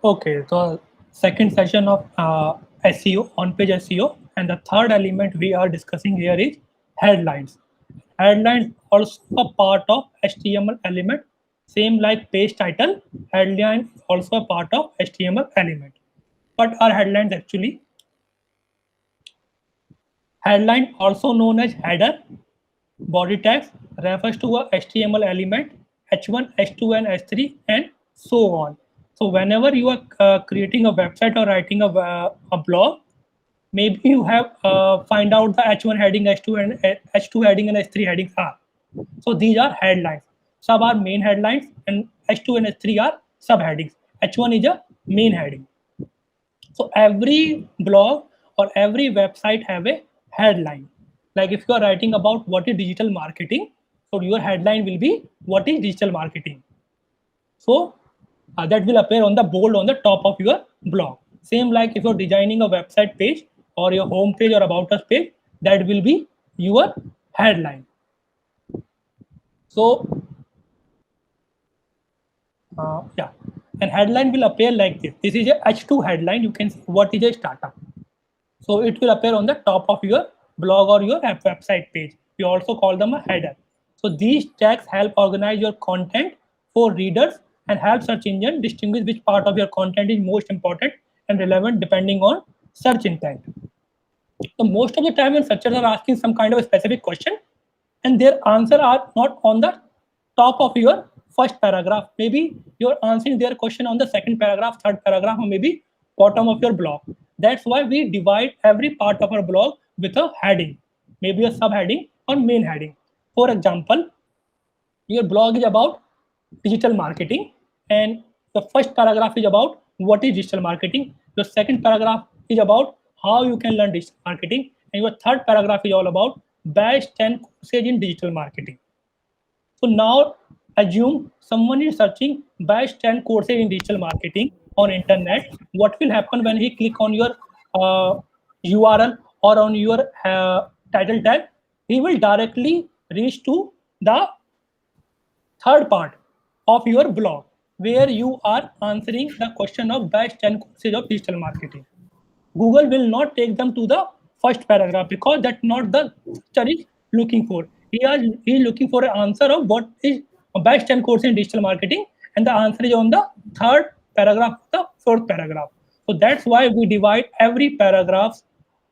Okay, so second session of SEO, on-page SEO, and the third element we are discussing here is headlines. Headlines also a part of HTML element, same like page title. Headline is also a part of HTML element. What are headlines actually? Headline, also known as header, body tags, refers to a HTML element, H1, H2, and H3, and so on. So whenever you are creating a website or writing a blog, maybe you have find out the H1 heading, H2 and H2 heading and H3 headings are. So these are headlines. Sub are main headlines, and H2 and H3 are subheadings. H1 is a main heading. So every blog or every website have a headline. Like if you are writing about what is digital marketing, so your headline will be what is digital marketing. So that will appear on the bold on the top of your blog. Same like if you're designing a website page or your home page or about us page, that will be your headline. So yeah, and headline will appear like this. This is a H2 headline. You can see what is a startup. So it will appear on the top of your blog or your website page. We also call them a header. So these tags help organize your content for readers and help search engine distinguish which part of your content is most important and relevant depending on search intent. So most of the time when searchers are asking some kind of a specific question and their answer are not on the top of your first paragraph, maybe you're answering their question on the second paragraph, third paragraph, or maybe bottom of your blog. That's why we divide every part of our blog with a heading, maybe a subheading or main heading. For example, your blog is about digital marketing, and the first paragraph is about what is digital marketing. Your second paragraph is about how you can learn digital marketing, and your third paragraph is all about best 10 courses in digital marketing. So now assume someone is searching best 10 courses in digital marketing on internet. What will happen when he click on your URL or on your title tag? He will directly reach to the third part of your blog where you are answering the question of best 10 courses of digital marketing. Google will not take them to the first paragraph because that's not the searcher is looking for. He is looking for an answer of what is a best 10 course in digital marketing, and the answer is on the third paragraph, the fourth paragraph. So that's why we divide every paragraph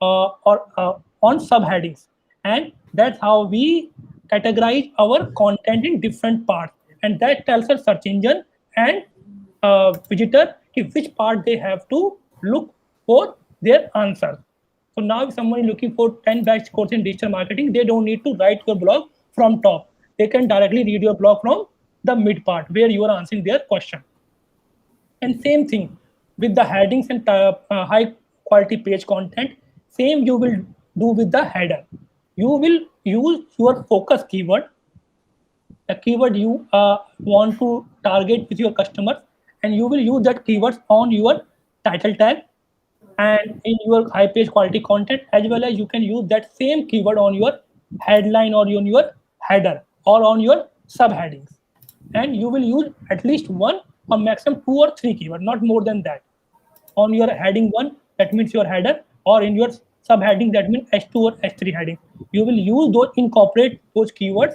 or on subheadings, and that's how we categorize our content in different parts, and that tells our search engine and visitor which part they have to look for their answer. So now if someone is looking for 10 best course in digital marketing, they don't need to write your blog from top. They can directly read your blog from the mid part where you are answering their question. And same thing with the headings and high quality page content. Same you will do with the header. You will use your focus keyword, the keyword you want to target with your customers, and you will use that keywords on your title tag and in your high page quality content, as well as you can use that same keyword on your headline or on your header or on your subheadings. And you will use at least one or maximum two or three keywords, not more than that. On your heading one, that means your header, or in your subheading, that means H2 or H3 heading. You will use those, incorporate those keywords,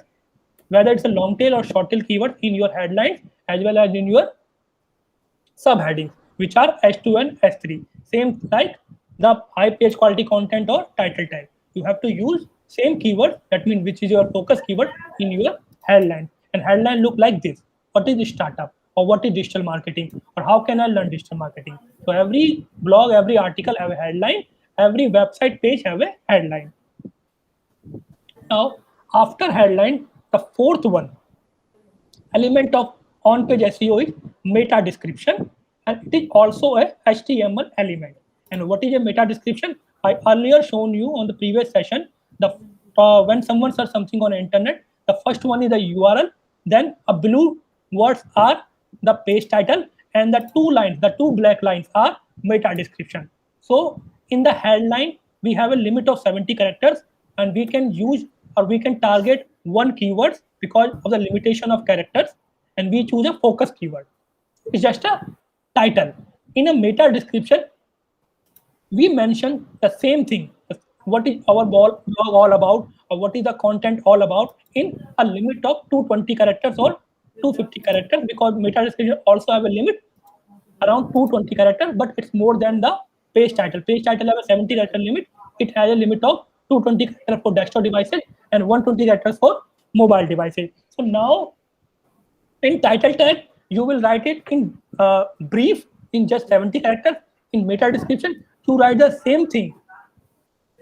whether it's a long tail or short tail keyword in your headlines as well as in your subheadings, which are H2 and H3. Same like the high page quality content or title tag. You have to use same keyword, that means which is your focus keyword in your headline. And headline look like this. What is startup? Or what is digital marketing? Or how can I learn digital marketing? So every blog, every article have a headline. Every website page have a headline. Now, after headline, the fourth one element of on-page SEO is meta description, and it is also a HTML element. And what is a meta description? I earlier shown you on the previous session. The when someone search something on the internet, the first one is the URL, then a blue words are the page title, and the two lines, the two black lines are meta description. So in the headline, we have a limit of 70 characters, and we can use or we can target one keyword because of the limitation of characters, and we choose a focus keyword. It's just a title. In a meta description, we mention the same thing. What is our blog all about, or what is the content all about, in a limit of 220 characters or 250 characters, because meta description also have a limit around 220 characters, but it's more than the page title. Page title have a 70 character limit. It has a limit of 220 characters for desktop devices and 120 characters for mobile devices. So now in title tag, you will write it in brief in just 70 characters. In meta description, you write the same thing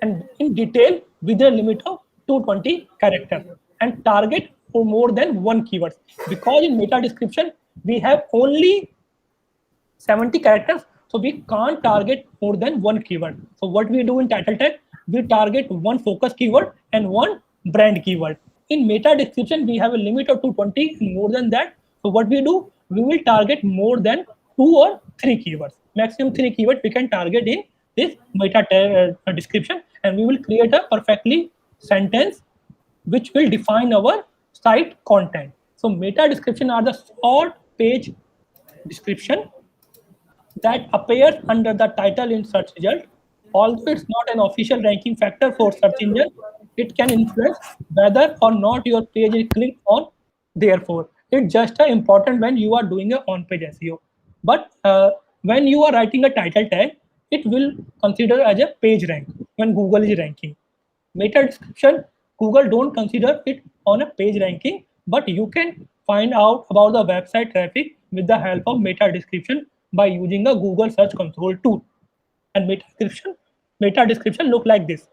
and in detail with a limit of 220 characters and target for more than one keyword. Because in meta description, we have only 70 characters, so we can't target more than one keyword. So what we do in title tag, we target one focus keyword and one brand keyword. In meta description, we have a limit of 220 and more than that. So what we do, we will target more than 2 or 3 keywords. Maximum 3 keywords we can target in this meta description, and we will create a perfectly sentence which will define our site content. So meta description are the short page description that appears under the title in search result. Although it's not an official ranking factor for search engine, it can influence whether or not your page is clicked on. Therefore, it's just important when you are doing a on-page SEO. But when you are writing a title tag, it will consider as a page rank when Google is ranking. Meta description, Google don't consider it on a page ranking, but you can find out about the website traffic with the help of meta description by using a Google Search Console tool. And meta description look like this.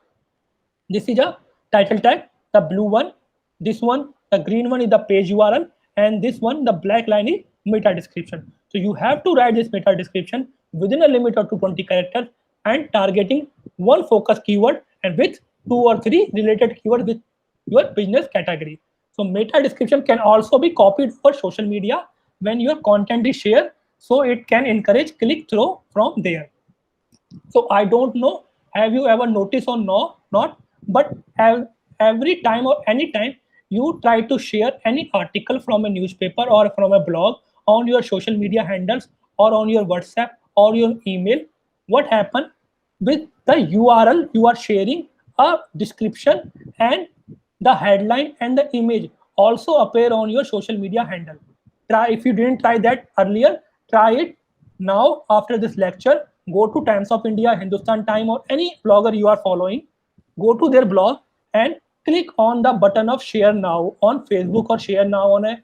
This is a title tag, the blue one. This one, the green one is the page URL, and this one, the black line is meta description. So you have to write this meta description within a limit of 220 characters and targeting one focus keyword and with 2 or 3 related keywords with your business category. So meta description can also be copied for social media when your content is shared, so it can encourage click through from there. So I don't know, have you ever noticed or not, but every time or any time you try to share any article from a newspaper or from a blog on your social media handles or on your WhatsApp or your email, what happens with the URL you are sharing, a description and the headline and the image also appear on your social media handle. Try, if you didn't try that earlier, try it now after this lecture. Go to Times of India, Hindustan Time, or any blogger you are following. Go to their blog and click on the button of share now on Facebook, or share now on a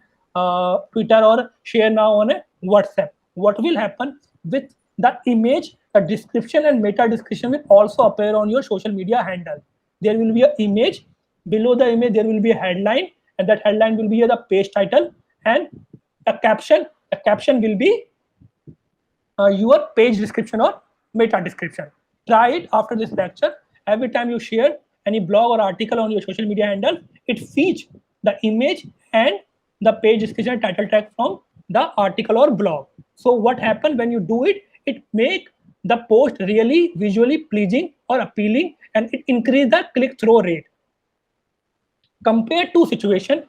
Twitter, or share now on a WhatsApp. What will happen with the image, the description and meta description will also appear on your social media handle. There will be an image. Below the image, there will be a headline, and that headline will be the page title, and the caption. The caption will be your page description or meta description. Try it after this lecture. Every time you share any blog or article on your social media handle, it feeds the image and the page description title tag from the article or blog. So what happens when you do it? It make the post really visually pleasing or appealing, and it increase the click-through rate. Compare two situations.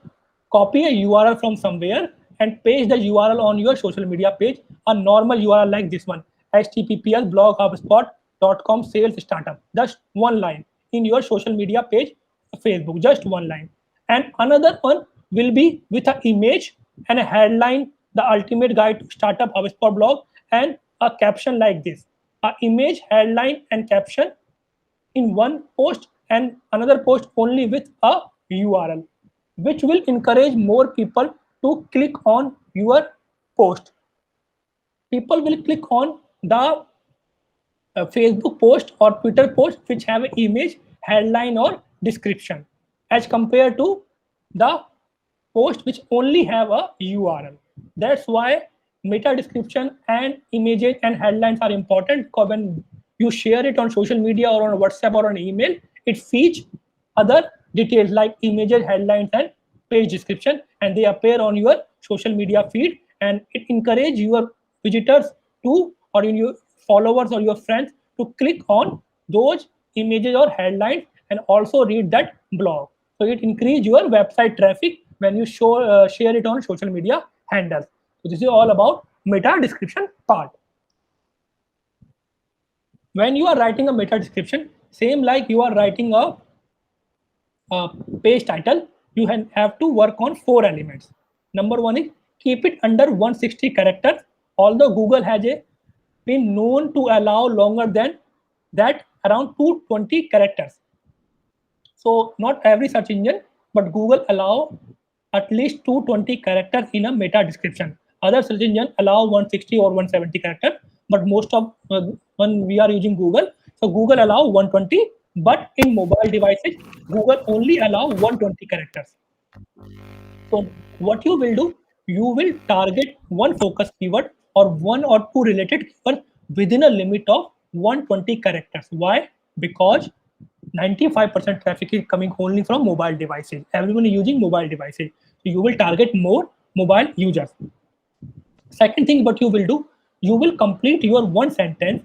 Copy a URL from somewhere and paste the URL on your social media page. A normal URL like this one, https bloghubspot.com sales startup. Just one line in your social media page, Facebook, just one line. And another one will be with an image and a headline, the ultimate guide to startup HubSpot blog, and a caption like this. A image, headline, and caption in one post, and another post only with a URL, which will encourage more people to click on your post. People will click on the Facebook post or Twitter post which have an image, headline, or description, as compared to the post which only have a URL. That's why meta description and images and headlines are important, because when you share it on social media or on WhatsApp or on email, it feeds other details like images, headlines, and page description, and they appear on your social media feed, and it encourages your visitors to, or your followers or your friends to click on those images or headlines and also read that blog. So it increases your website traffic when you share it on social media handles. So this is all about meta description part. when you are writing a meta description, same like you are writing a page title, you have to work on 4 elements. Number one is keep it under 160 characters. Although Google has been known to allow longer than that, around 220 characters. So not every search engine, but Google allow at least 220 characters in a meta description. Other search engine allow 160 or 170 characters, but most of when we are using Google, so Google allow 120, but in mobile devices, Google only allow 120 characters. So what you will do, you will target one focus keyword or one or two related keywords within a limit of 120 characters. Why? Because 95% traffic is coming only from mobile devices. Everyone is using mobile devices. So you will target more mobile users. Second thing, what you will do, you will complete your one sentence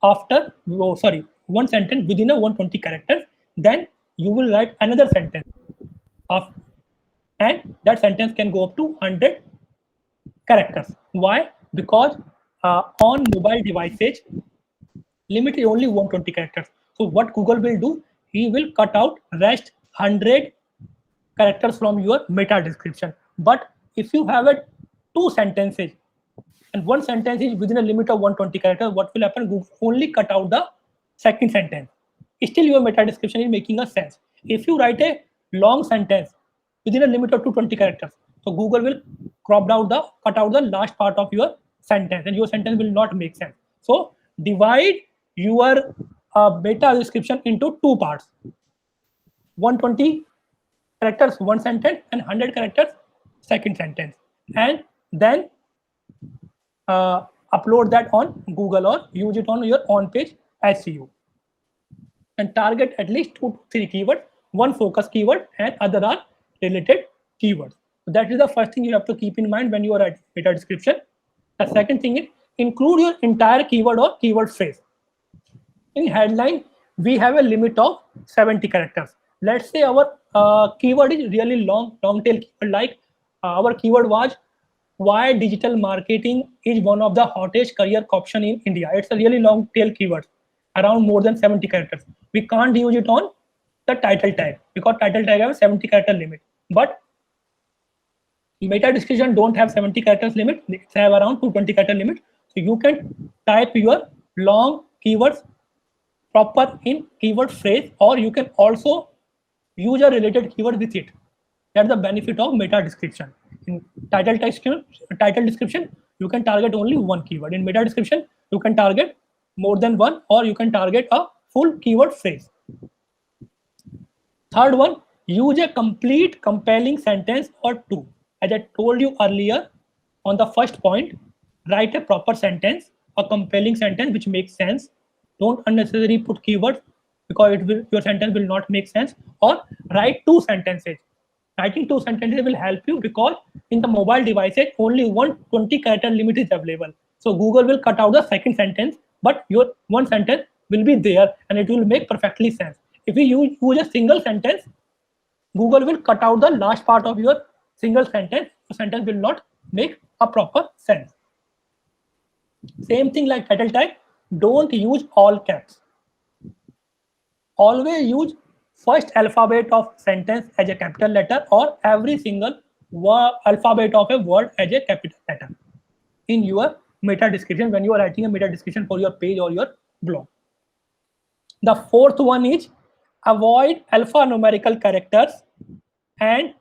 after, one sentence within a 120 characters. Then you will write another sentence of, and that sentence can go up to 100 characters. Why? Because on mobile devices, limit is only 120 characters. So what Google will do, he will cut out rest 100 characters from your meta description. But if you have a two sentences and one sentence is within a limit of 120 characters, what will happen? Google only cut out the second sentence. Still your meta description is making a sense. If you write a long sentence within a limit of 220 characters, so Google will cut out the last part of your sentence, and your sentence will not make sense. So divide your meta description into two parts: 120 characters one sentence and 100 characters second sentence, and then upload that on Google or use it on your on-page SEO. And target at least 2 to 3 keywords, one focus keyword and other are related keywords. So that is the first thing you have to keep in mind when you are writing meta description. The second thing is include your entire keyword or keyword phrase. In headline, we have a limit of 70 characters. Let's say our keyword is really long tail keyword, like our keyword was why digital marketing is one of the hottest career option in India. It's a really long tail keyword, around more than 70 characters. We can't use it on the title tag because title tag has a 70 character limit. But meta description don't have 70 characters limit, they have around 220 character limit. So you can type your long keywords proper in keyword phrase, or you can also use a related keyword with it. That's the benefit of meta description. In title description, you can target only one keyword. In meta description, you can target more than one, or you can target a full keyword phrase. Third one, use a complete compelling sentence or two. As I told you earlier on the first point, write a proper sentence, a compelling sentence which makes sense. Don't unnecessarily put keywords because your sentence will not make sense. Or write two sentences. Writing two sentences will help you because in the mobile devices, only 120 character limit is available. So Google will cut out the second sentence, but your one sentence will be there and it will make perfectly sense. If you use a single sentence, Google will cut out the last part of your single sentence. The sentence will not make a proper sense. Same thing like title tag. Don't use all caps. Always use first alphabet of sentence as a capital letter or every single alphabet of a word as a capital letter in your meta description when you are writing a meta description for your page or your blog. The fourth one is avoid alphanumerical characters and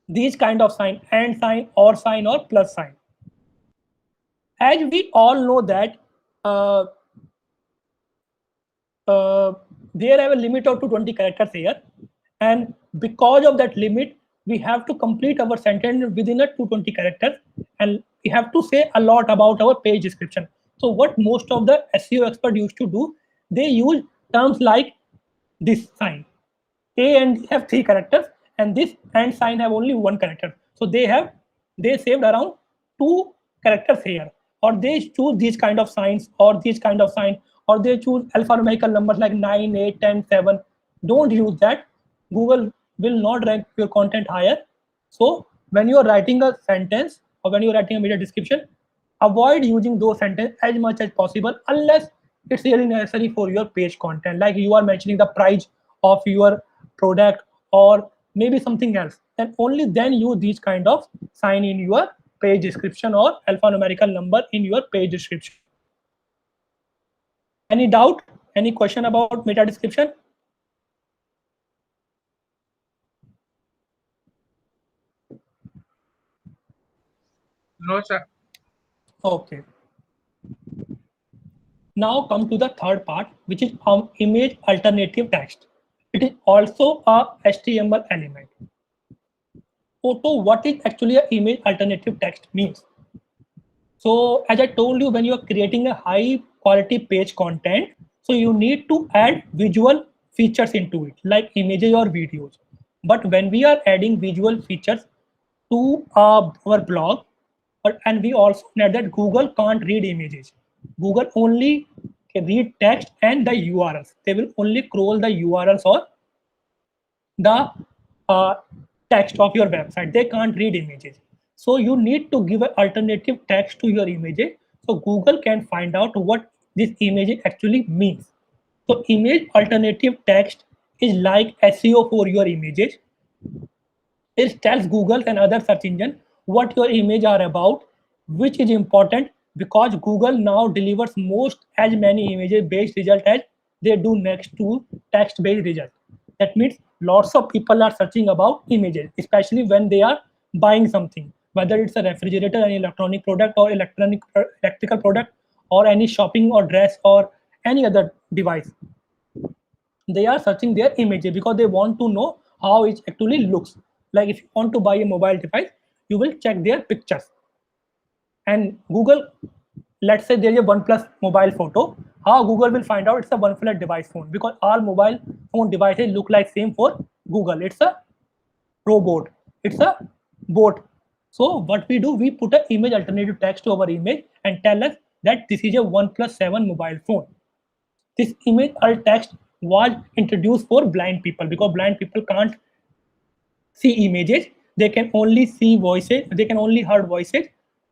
these kind of sign, and sign, or plus sign. As we all know that there have a limit of 220 characters here, and because of that limit, we have to complete our sentence within a 220 characters, and we have to say a lot about our page description. So what most of the SEO expert used to do, they use terms like this sign. A and D have 3 characters, and this and sign have only 1 character. So they saved around 2 characters here, or they choose these kind of signs, or these kind of sign, or they choose alphanumerical numbers like 9, 8, 10, 7. Don't use that. Google will not rank your content higher. So when you are writing a sentence or when you are writing a meta description, avoid using those sentences as much as possible unless it's really necessary for your page content, like you are mentioning the price of your product or maybe something else, then only then use these kind of sign in your page description or alphanumerical number in your page description. Any doubt, any question about meta description? No, sir. Okay. Now come to the third part, which is image alternative text. It is also a HTML element. So what is actually an image alternative text means? So as I told you, when you are creating a high quality page content, so you need to add visual features into it, like images or videos. But when we are adding visual features to our blog, and we also know that Google can't read images. Google only can read text and the URLs. They will only crawl the URLs or the uh, text of your website. They can't read images. So you need to give an alternative text to your images so Google can find out what this image actually means. So image alternative text is like SEO for your images. It tells Google and other search engine what your image are about, which is important because Google now delivers most as many images based result as they do next to text based result. That means lots of people are searching about images, especially when they are buying something, whether it's a refrigerator, an electronic product, or electrical product, or any shopping or dress or any other device. They are searching their images because they want to know how it actually looks. Like if you want to buy a mobile device, you will check their pictures. And Google, let's say there is a OnePlus mobile photo, how Google will find out it's a OnePlus device phone? Because all mobile phone devices look like same for Google. It's a robot, it's a bot. So what we do, we put an image alternative text to our image and tell us that this is a OnePlus 7 mobile phone. This image alt text was introduced for blind people because blind people can't see images. They can only see voices, they can only hear voices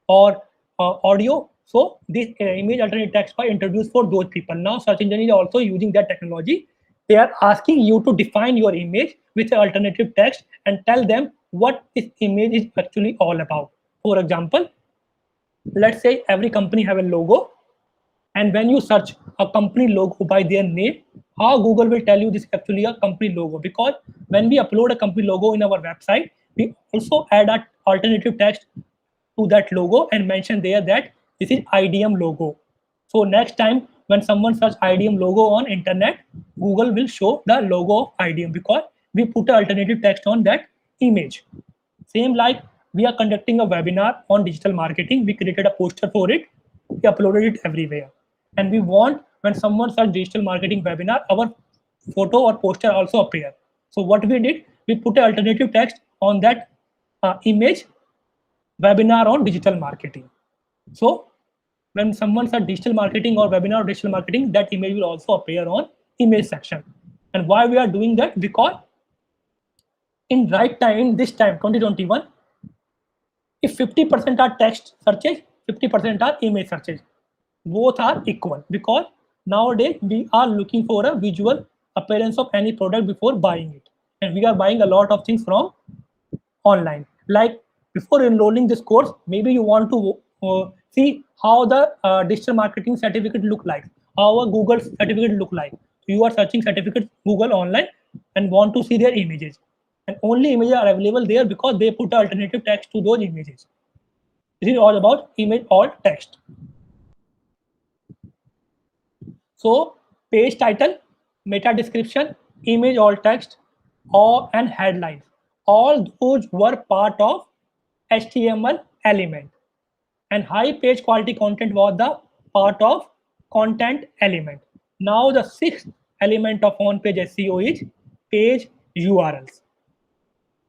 or audio. So this image alternate text was introduced for those people. Now search engine is also using that technology. They are asking you to define your image with an alternative text and tell them what this image is actually all about. For example, let's say every company have a logo, and when you search a company logo by their name, how Google will tell you this is actually a company logo? Because when we upload a company logo in our website, we also add an alternative text to that logo and mention there that this is IDM logo. So next time when someone search IDM logo on internet, Google will show the logo of IDM because we put an alternative text on that image. Same like we are conducting a webinar on digital marketing. We created a poster for it. We uploaded it everywhere. And we want when someone search digital marketing webinar, our photo or poster also appear. So what we did, we put an alternative text on that image, webinar on digital marketing. So when someone search digital marketing or webinar on digital marketing, that image will also appear on image section. And why we are doing that? Because in right time, in this time 2021, if 50% are text searches, 50% are image searches, both are equal because nowadays we are looking for a visual appearance of any product before buying it, and we are buying a lot of things from online. Like before enrolling this course, maybe you want to see how the digital marketing certificate look like, how a Google certificate look like. You are searching certificate Google online and want to see their images, and only images are available there because they put alternative text to those images. This is all about image alt text. So page title, meta description, image alt text, or and headlines. All those were part of HTML element. And high page quality content was the part of content element. Now the sixth element of on-page SEO is page URLs.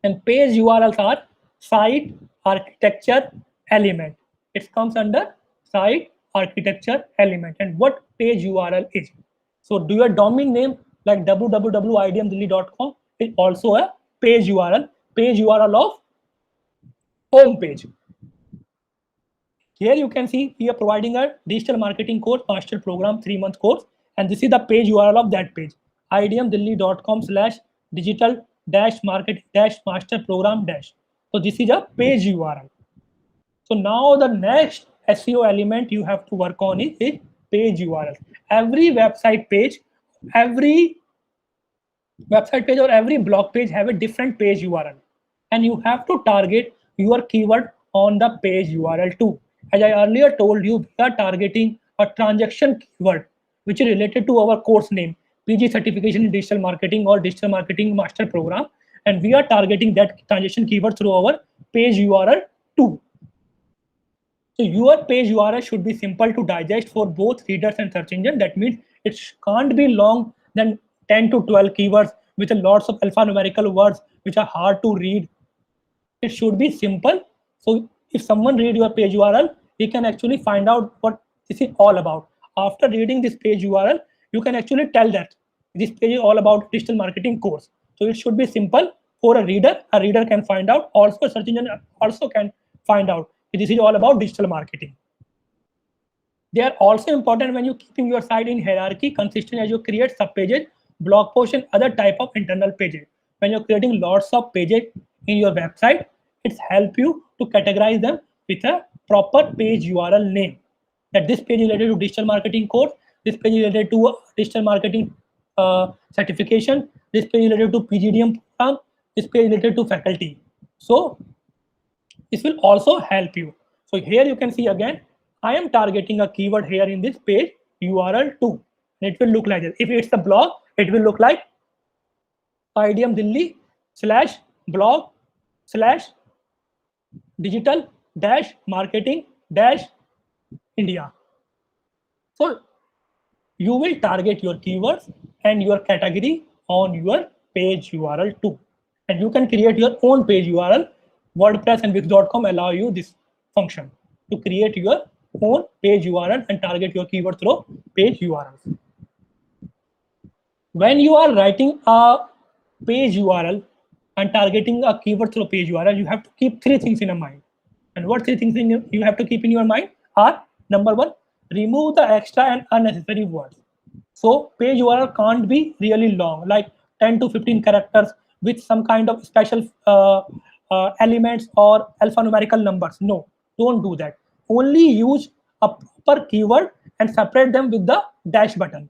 And page URLs are site architecture element. It comes under site architecture element. And what page URL is? So do your domain name like www.idmdelhi.com is also a page URL of home page. Here you can see we are providing a digital marketing course, master program, 3-month course, and this is the page URL of that page, idmdelhi.com/digital-marketing-master program dash. So this is a page URL. So now the next SEO element you have to work on is page URL. Every website page or every blog page have a different page URL, and you have to target your keyword on the page URL too. As I earlier told you, we are targeting a transaction keyword which is related to our course name, PG certification in digital marketing or digital marketing master program, and we are targeting that transaction keyword through our page URL too. So your page URL should be simple to digest for both readers and search engine. That means it can't be long than 10 to 12 keywords with lots of alphanumerical words which are hard to read. It should be simple. So if someone read your page URL, he can actually find out what this is all about. After reading this page URL, you can actually tell that this page is all about digital marketing course. So it should be simple for a reader. A reader can find out. Also, a search engine also can find out this is all about digital marketing. They are also important when you're keeping your site in hierarchy consistent as you create subpages, blog posts, and other type of internal pages. When you're creating lots of pages in your website, it's help you to categorize them with a proper page URL name. That this page is related to digital marketing course, this page is related to digital marketing certification, this page is related to PGDM program, this page is related to faculty. So this will also help you. So here you can see again, I am targeting a keyword here in this page URL too. And it will look like this. If it's a blog, it will look like idmdelhi/blog/digital-marketing-India. So you will target your keywords and your category on your page URL too. And you can create your own page URL. WordPress and Wix.com allow you this function to create your own page URL and target your keyword through page URLs. When you are writing a page URL and targeting a keyword through page URL, you have to keep 3 things in your mind. And what 3 things you have to keep in your mind are: number 1, remove the extra and unnecessary words. So page URL can't be really long, like 10 to 15 characters with some kind of special elements or alphanumerical numbers. No, don't do that. Only use a proper keyword and separate them with the dash button.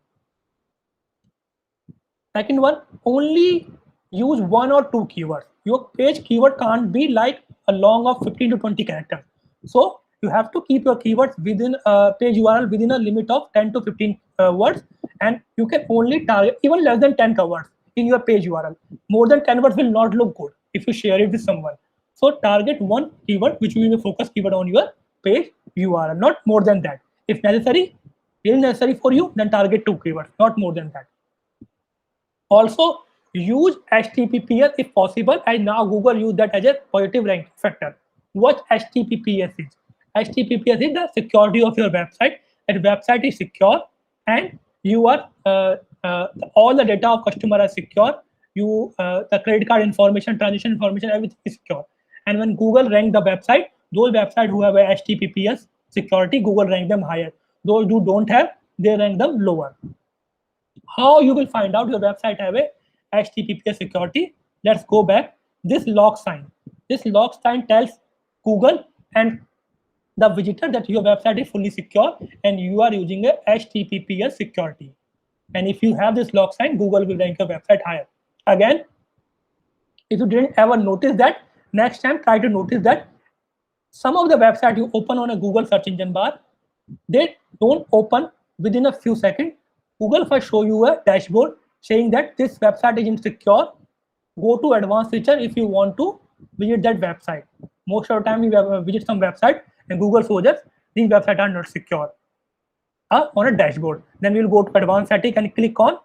Second one, only use 1 or 2 keywords. Your page keyword can't be like a long of 15 to 20 characters. So you have to keep your keywords within a page URL within a limit of 10 to 15 words, and you can only target even less than 10 words in your page URL. More than 10 words will not look good if you share it with someone. So target 1 keyword which will be the focus keyword on your page URL, not more than that. If necessary, really necessary for you, then target 2 keywords, not more than that. Also use HTTPS if possible, and now Google use that as a positive rank factor. What HTTPS is? HTTPS is the security of your website. That website is secure, and you are all the data of customer are secure. You the credit card information, transaction information, everything is secure. And when Google rank the website, those websites who have a HTTPS security, Google rank them higher. Those who don't have, they rank them lower. How you will find out your website have a HTTPS security? Let's go back. This log sign tells Google and the visitor that your website is fully secure and you are using a HTTPS security. And if you have this log sign, Google will rank your website higher. Again, if you didn't ever notice that, next time try to notice that some of the website you open on a Google search engine bar, they don't open within a few seconds. Google first show you a dashboard saying that this website is insecure. Go to advanced feature if you want to visit that website. Most of the time you visit some website and Google shows us these websites are not secure on a dashboard. Then we'll go to advanced setting and click on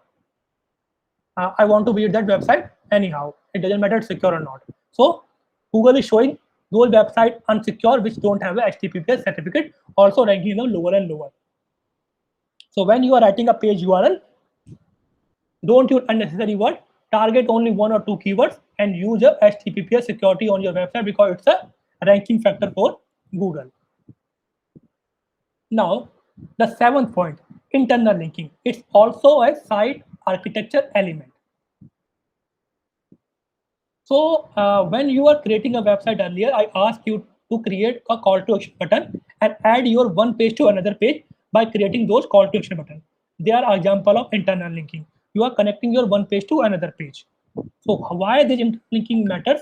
I want to visit that website anyhow. It doesn't matter it's secure or not. So Google is showing those websites unsecure which don't have a HTTPS certificate, also ranking them lower and lower. So when you are writing a page URL, don't use unnecessary word. Target only 1 or 2 keywords and use a HTTPS security on your website because it's a ranking factor for Google. Now, the seventh point, internal linking. It's also a site architecture element. So when you are creating a website earlier, I asked you to create a call to action button and add your one page to another page by creating those call to action buttons. They are an example of internal linking. You are connecting your one page to another page. So why this interlinking matters?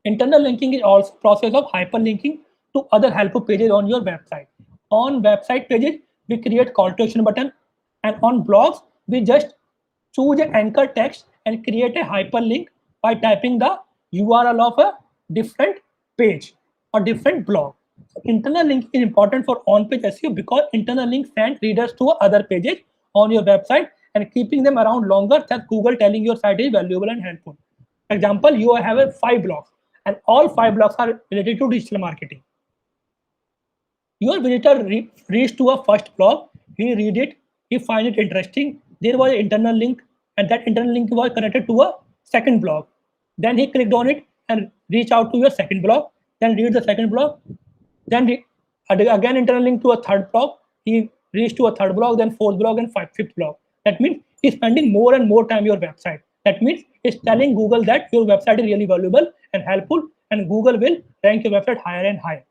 Internal linking is also process of hyperlinking to other helpful pages on your website. On website pages, we create call to action button, and on blogs, we just choose an anchor text and create a hyperlink by typing the URL of a different page or different blog. So internal link is important for on-page SEO because internal links send readers to other pages on your website and keeping them around longer, thus Google telling your site is valuable and helpful. For example, you have a 5 blogs and all 5 blogs are related to digital marketing. Your visitor reached to a first blog, he read it, he find it interesting. There was an internal link, and that internal link was connected to a second blog. Then he clicked on it and reached out to your second blog, then read the second blog, then again internal link to a third blog. He reached to a third blog, then fourth blog, and fifth blog. That means he's spending more and more time your website. That means it's telling Google that your website is really valuable and helpful, and Google will rank your website higher and higher.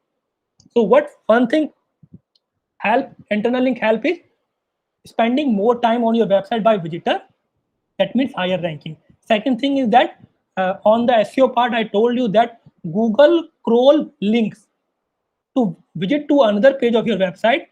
So what one thing internal link help is spending more time on your website by visitor. That means higher ranking. Second thing is that on the SEO part, I told you that Google crawl links to visit to another page of your website.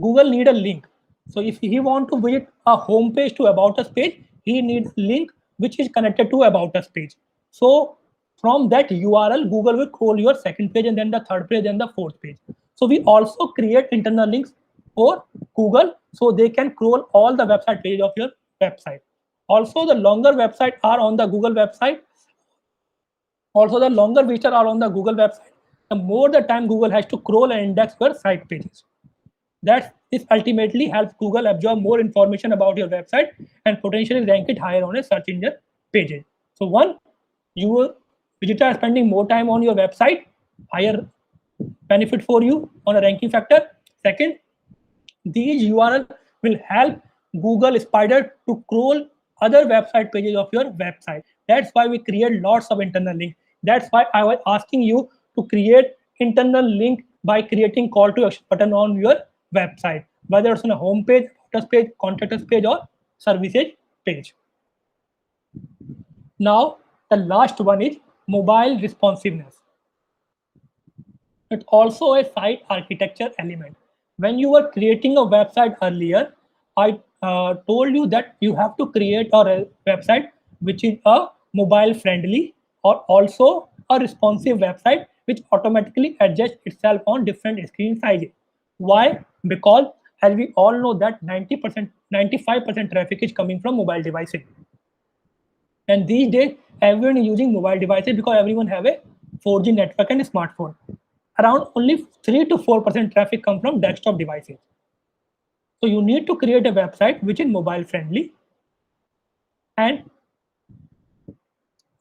Google need a link. So if he want to visit a home page to about us page, he needs a link which is connected to about us page. So from that URL, Google will crawl your second page and then the third page and the fourth page. So we also create internal links for Google so they can crawl all the website page of your website. Also, the longer website are on the Google website. Also, the longer visitors are on the Google website, the more the time Google has to crawl and index your site pages. That this ultimately helps Google absorb more information about your website and potentially rank it higher on a search engine pages. So one, your visitors are spending more time on your website, higher benefit for you on a ranking factor. Second, these URL will help Google Spider to crawl other website pages of your website. That's why we create lots of internal links. That's why I was asking you to create internal link by creating call to action button on your website, whether it's on a home page, page, contact us page, or services page. Now, the last one is mobile responsiveness. It's also a site architecture element. When you were creating a website earlier, I told you that you have to create a website which is a mobile friendly or also a responsive website which automatically adjusts itself on different screen sizes. Why? Because as we all know that 90%, 95% traffic is coming from mobile devices. And these days, everyone is using mobile devices because everyone have a 4G network and a smartphone. Around only 3 to 4% traffic come from desktop devices. So you need to create a website which is mobile friendly. And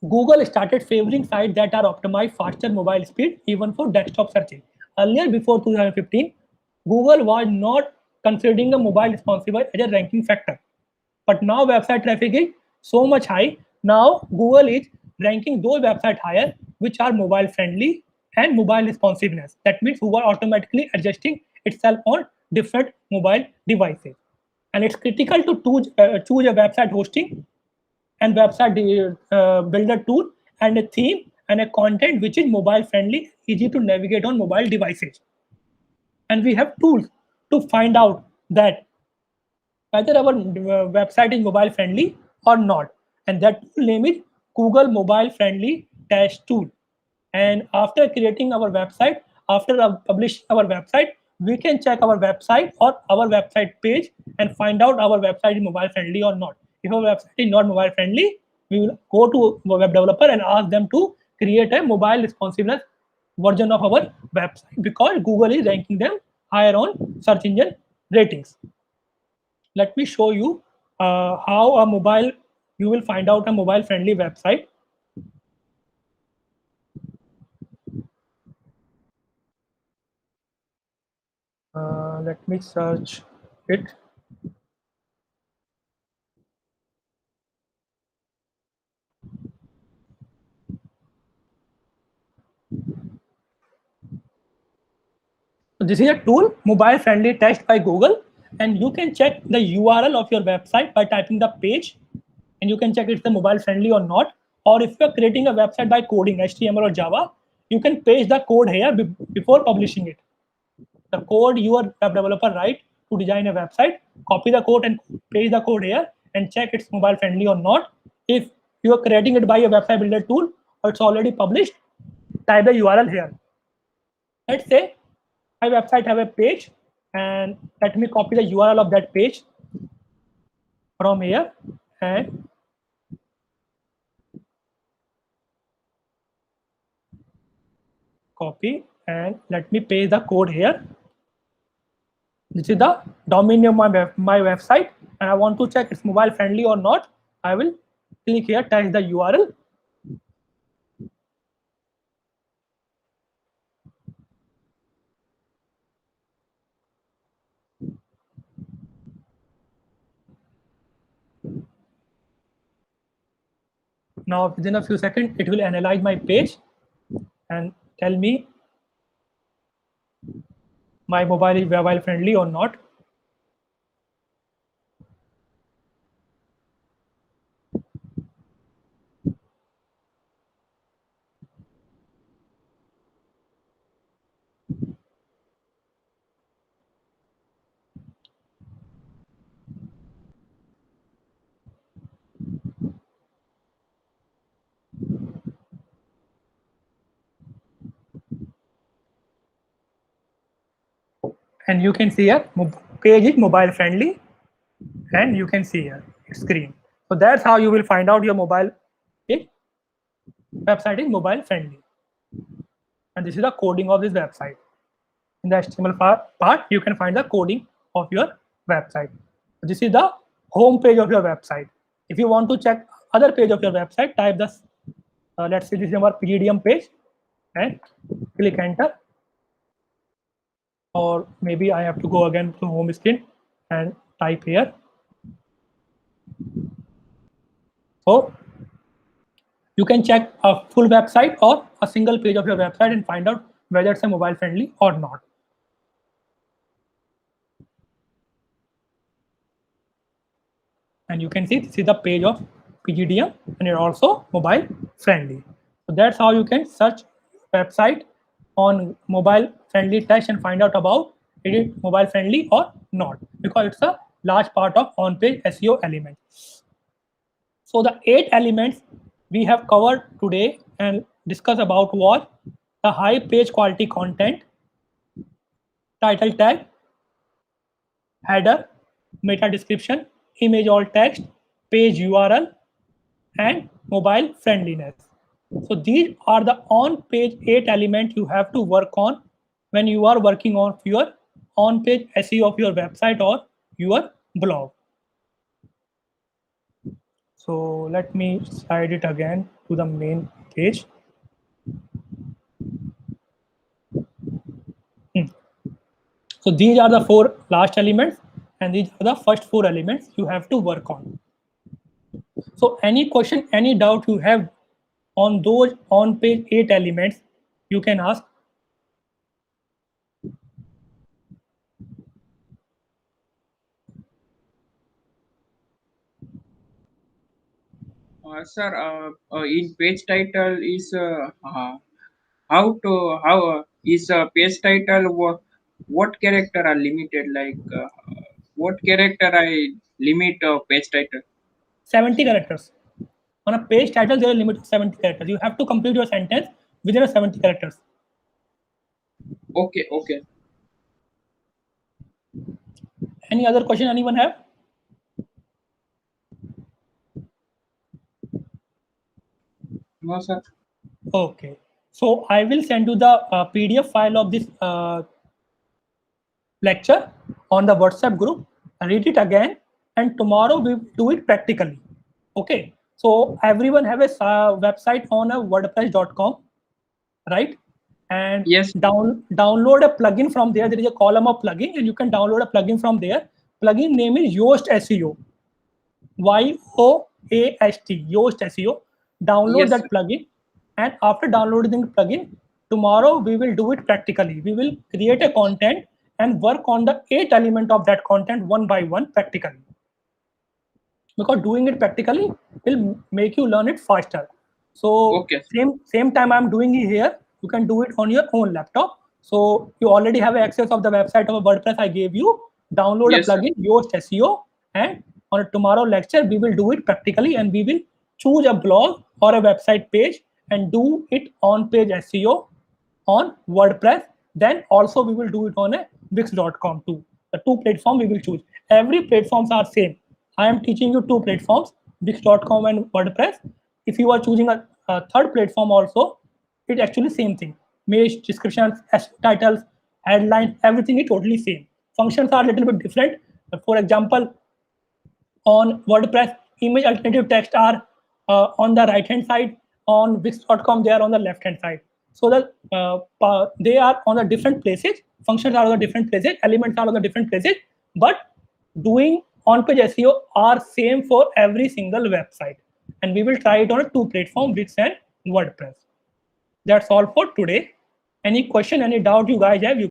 Google started favoring sites that are optimized faster mobile speed even for desktop searching. Earlier, before 2015, Google was not considering a mobile responsiveness as a ranking factor. But now website traffic is so much high. Now Google is ranking those websites higher which are mobile friendly and mobile responsiveness. That means Google automatically adjusting itself on different mobile devices. And it's critical to choose a website hosting and website builder tool and a theme and a content which is mobile friendly, easy to navigate on mobile devices. And we have tools to find out that whether our website is mobile friendly or not. And that tool name is Google Mobile Friendly Test Tool. And after creating our website, after publishing our website, we can check our website or our website page and find out our website is mobile friendly or not. If our website is not mobile friendly, we will go to a web developer and ask them to create a mobile responsiveness version of our website because Google is ranking them higher on search engine ratings. Let me show you how a mobile, you will find out a mobile friendly website. Let me search it. So this is a tool, mobile friendly test by Google, and you can check the URL of your website by typing the page, and you can check it's the mobile friendly or not. Or if you're creating a website by coding HTML or Java, you can paste the code here before publishing it. The code your web developer write to design a website, copy the code and paste the code here and check it's mobile friendly or not. If you are creating it by a website builder tool or it's already published, type the URL here. Let's say my website have a page, and let me copy the URL of that page from here and copy, and let me paste the code here. This is the domain name of my website, and I want to check it's mobile friendly or not. I will click here, type the URL. Now within a few seconds, it will analyze my page and tell me my mobile is mobile friendly or not. And you can see here, page is mobile friendly, and you can see here screen. So that's how you will find out your mobile website is mobile friendly. And this is the coding of this website. In the HTML part, you can find the coding of your website. So this is the home page of your website. If you want to check other page of your website, type this. Let's say this is our PGDM page, and click enter. Or maybe I have to go again to home screen and type here. So you can check a full website or a single page of your website and find out whether it's a mobile friendly or not. And you can see this is the page of PGDM, and it's also mobile friendly. So that's how you can search website on mobile friendly test and find out about is it mobile friendly or not, because it's a large part of on-page SEO element. So the 8 elements we have covered today and discussed about was the high page quality content, title tag, header, meta description, image alt text, page URL, and mobile friendliness. So these are the on-page 8 elements you have to work on when you are working on your on-page SEO of your website or your blog. So let me slide it again to the main page. So these are the 4 last elements, and these are the first 4 elements you have to work on. So any question, any doubt you have on those on page 8 elements, you can ask. Sir, in page title is how is page title what character are limited, like what character I limit page title? 70 characters. On a page title, there is a limit of 70 characters. You have to complete your sentence within a 70 characters. Okay, okay. Any other question anyone have? No, sir. Okay. So I will send you the PDF file of this lecture on the WhatsApp group. Read it again, and tomorrow we do it practically. Okay. So everyone have a website on a WordPress.com, right? and Yes. download a plugin from there. There is a column of plugin, and you can download a plugin from there. Plugin name is Yoast SEO. YOAST, Yoast SEO. Download Yes, sir. that plugin, and after downloading the plugin, tomorrow we will do it practically. We will create a content and work on the 8 element of that content one by one practically. Because doing it practically will make you learn it faster. So Okay. same time I'm doing it here, you can do it on your own laptop. So you already have access of the website of WordPress I gave you. Download a Yes, sir. plugin, Yoast SEO, and on tomorrow lecture we will do it practically, and we will choose a blog or a website page and do it on page SEO on WordPress. Then also we will do it on a Wix.com too. The 2 platform we will choose. Every platforms are same. I am teaching you 2 platforms, Wix.com and WordPress. If you are choosing a third platform also, it's actually same thing. Image, descriptions, titles, headlines, everything is totally same. Functions are a little bit different. For example, on WordPress, image alternative text are on the right hand side. On Wix.com, they are on the left hand side. So that they are on the different places. Functions are on the different places. Elements are on the different places. But doing on-page SEO are same for every single website. And we will try it on a 2 platform, Wix and WordPress. That's all for today. Any question, any doubt you guys have, you